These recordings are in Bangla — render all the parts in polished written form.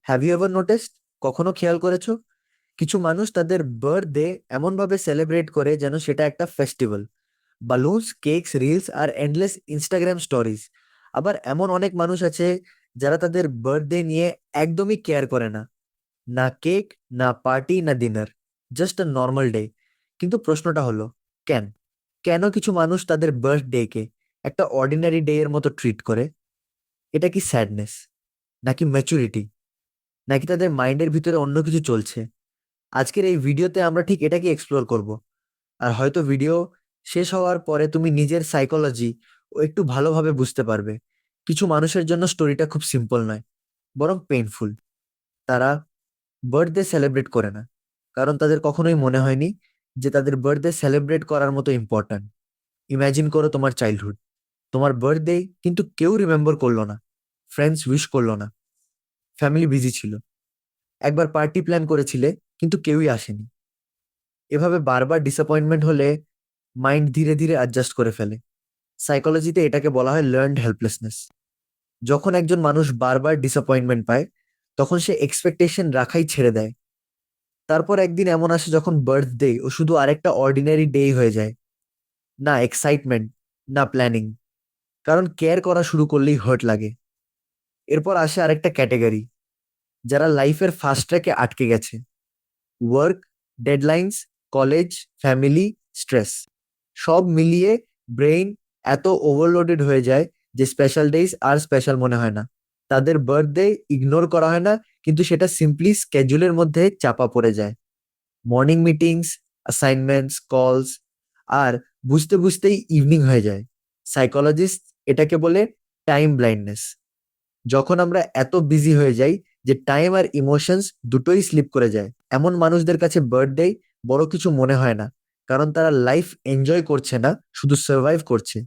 Have you ever noticed? কখনো খেয়াল করেছো কিছু মানুষ তাদের বার্থডে এমন ভাবে সেলিব্রেট করে যেন সেটা একটা ফেস্টিভ্যাল। বালুনস, কেকস, রিলস আর এন্ডলেস ইনস্টাগ্রাম স্টোরিজ। আবার এমন অনেক মানুষ আছে যারা তাদের বার্থডে নিয়ে একদমই কেয়ার করে না। না কেক, না পার্টি, না dinner, just a normal day. কিন্তু প্রশ্নটা হলো, কেন কেন কিছু মানুষ তাদের বার্থডে কে একটা অর্ডিনারি ডে এর মতো ট্রিট করে? এটা কি স্যাডনেস, নাকি ম্যাচুরিটি, নাকি তাদের মাইন্ডের ভিতরে অন্য কিছু চলছে? আজকের এই ভিডিওতে আমরা ঠিক এটাকে এক্সপ্লোর করব। আর হয়তো ভিডিও শেষ হওয়ার পরে তুমি নিজের সাইকোলজি ও একটু ভালোভাবে বুঝতে পারবে কিছু মানুষের জন্য স্টোরিটা খুব সিম্পল নয়, বরং পেইনফুল। তারা বার্থডে সেলিব্রেট করে না কারণ তাদের কখনোই মনে হয়নি যে তাদের বার্থডে সেলিব্রেট করার মতো ইম্পর্ট্যান্ট। ইমাজিন করো তোমার চাইল্ডহুড, তোমার বার্থডে কিন্তু কেউ রিমেম্বার করলো না, ফ্রেন্ডস উইশ করলো না, ফ্যামিলি বিজি ছিল, একবার পার্টি প্ল্যান করেছিলে কিন্তু কেউই আসেনি। এভাবে বারবার ডিসঅ্যাপয়েন্টমেন্ট হলে মাইন্ড ধীরে ধীরে অ্যাডজাস্ট করে ফেলে। সাইকোলজিতে এটাকে বলা হয় লার্নড হেল্পলেসনেস। যখন একজন মানুষ বারবার ডিসঅ্যাপয়েন্টমেন্ট পায়, তখন সে এক্সপেকটেশন রাখাই ছেড়ে দেয়। তারপর একদিন এমন আসে যখন বার্থডে ও শুধু আরেকটা অর্ডিনারি ডে হয়ে যায়। না এক্সাইটমেন্ট, না প্ল্যানিং, কারণ কেয়ার করা শুরু করলেই হার্ট লাগে। এরপর আসে আরেকটা ক্যাটাগরি, যারা লাইফের ফাস্ট ট্র্যাকে আটকে গেছে। Work, deadlines, college, family, stress, সব মিলিয়ে ব্রেইন এত ওভারলোডেড হয়ে যায় যে স্পেশাল ডেজ আর স্পেশাল মনে হয় না। তাদের বার্থডে ইগনোর করা হয় না, কিন্তু সেটা সিম্পলি স্কেজুলের মধ্যে চাপা পড়ে যায়। মর্নিং মিটিংস, অ্যাসাইনমেন্টস, কলস, আর বুঝতে বুঝতেই ইভিনিং হয়ে যায়। সাইকোলজিস্ট এটাকে বলে টাইম ব্লাইন্ডনেস। যখন আমরা এত বিজি হয়ে যাই যে টাইম আর ইমোশনস দুটোই স্লিপ করে যায়, এমন মানুষদের কাছে বার্থডে বড় কিছু মনে হয় না, কারণ তারা লাইফ এনজয় করছে না, শুধু সার্ভাইভ করছে।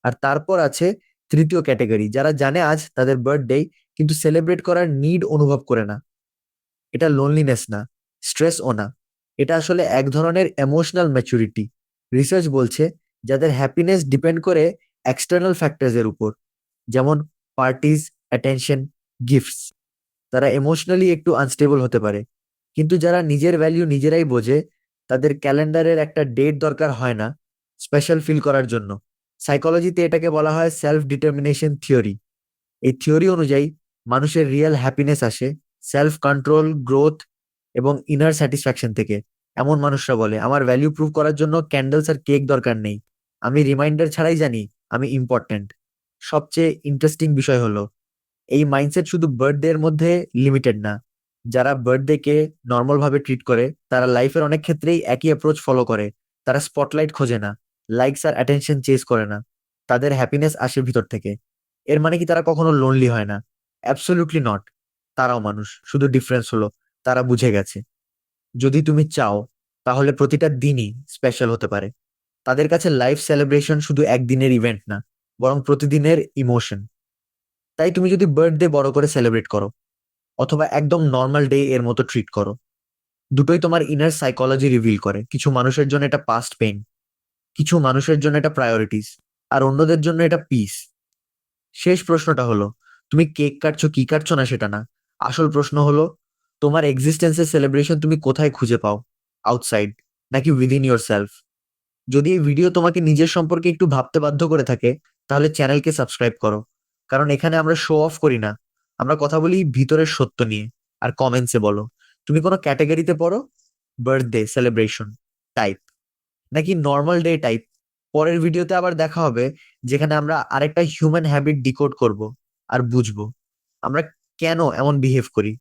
আর তারপর আছে তৃতীয় ক্যাটাগরি, যারা জানে আজ তাদের বার্থডে কিন্তু সেলিব্রেট করার নিড অনুভব করে না। এটা লোনলিনেস না, স্ট্রেসও না, এটা আসলে এক ধরনের এমোশনাল ম্যাচুরিটি। রিসার্চ বলছে যাদের হ্যাপিনেস ডিপেন্ড করে এক্সটার্নাল ফ্যাক্টরস এর উপর, যেমন পার্টিজ, অ্যাটেনশন, গিফটস, তারা ইমোশনালি একটু আনস্টেবল হতে পারে। কিন্তু যারা নিজের ভ্যালু নিজেরাই বোঝে, তাদের ক্যালেন্ডারের একটা ডেট দরকার হয় না স্পেশাল ফিল করার জন্য। সাইকোলজিতে এটাকে বলা হয় সেলফ ডিটারমিনেশন থিওরি। এই থিওরি অনুযায়ী মানুষের রিয়েল হ্যাপিনেস আসে সেলফ কন্ট্রোল, গ্রোথ এবং ইনার স্যাটিসফ্যাকশন থেকে। এমন মানুষরা বলে, আমার ভ্যালু প্রুভ করার জন্য ক্যান্ডেলস আর কেক দরকার নেই, আমি রিমাইন্ডার ছাড়াই জানি আমি ইম্পর্ট্যান্ট। সবচেয়ে ইন্টারেস্টিং বিষয় হলো, এই মাইন্ডসেট শুধু বার্থডে এর মধ্যে লিমিটেড না। যারা বার্থডে কে নর্মাল ভাবে ট্রিট করে, তারা লাইফের অনেক ক্ষেত্রেই একই অ্যাপ্রোচ ফলো করে। তারা স্পটলাইট খোঁজে না, লাইকস আর অ্যাটেনশন চেজ করে না, তাদের হ্যাপিনেস আসে ভিতর থেকে। এর মানে কি তারা কখনো লোনলি হয় না? Absolutely not. তারাও মানুষ, শুধু ডিফারেন্স হলো তারা বুঝে গেছে যদি তুমি চাও তাহলে প্রতিটা দিনই স্পেশাল হতে পারে। তাদের কাছে লাইফ সেলিব্রেশন শুধু একদিনের ইভেন্ট না, বরং প্রতিদিনের ইমোশন। তাই তুমি যদি বার্থডে বড় করে সেলিব্রেট করো, অথবা একদম নর্মাল ডে এর মতো ট্রিট করো, দুটোই তোমার ইনার সাইকোলজি রিভিল করে। কিছু মানুষের জন্য এটা পাস্ট পেইন, কিছু মানুষের জন্য এটা প্রায়োরিটিস, আর অন্যদের জন্য এটা পিস। শেষ প্রশ্নটা হলো, তুমি কেক কাটছো কি কাটছো না সেটা না। আসল প্রশ্ন হলো, তোমার এক্সিস্টেন্সের সেলিব্রেশন তুমি কোথায় খুঁজে পাও? আউটসাইড, নাকি উইদিন ইয়োর সেলফ? যদি এই ভিডিও তোমাকে নিজের সম্পর্কে একটু ভাবতে বাধ্য করে থাকে, তাহলে চ্যানেলকে সাবস্ক্রাইব করো। কারণ এখানে আমরা শো অফ করি না, আমরা কথা বলি ভিতরের সত্য নিয়ে। আর কমেন্টসে বলো, তুমি কোনো ক্যাটাগরিতে পড়ো? বার্থডে সেলিব্রেশন টাইপ, নাকি নর্মাল ডে টাইপ? পরের ভিডিওতে আবার দেখা হবে, যেখানে আমরা আরেকটা হিউম্যান হ্যাবিট ডিকোড করব আর বুঝবো আমরা কেন এমন বিহেভ করি।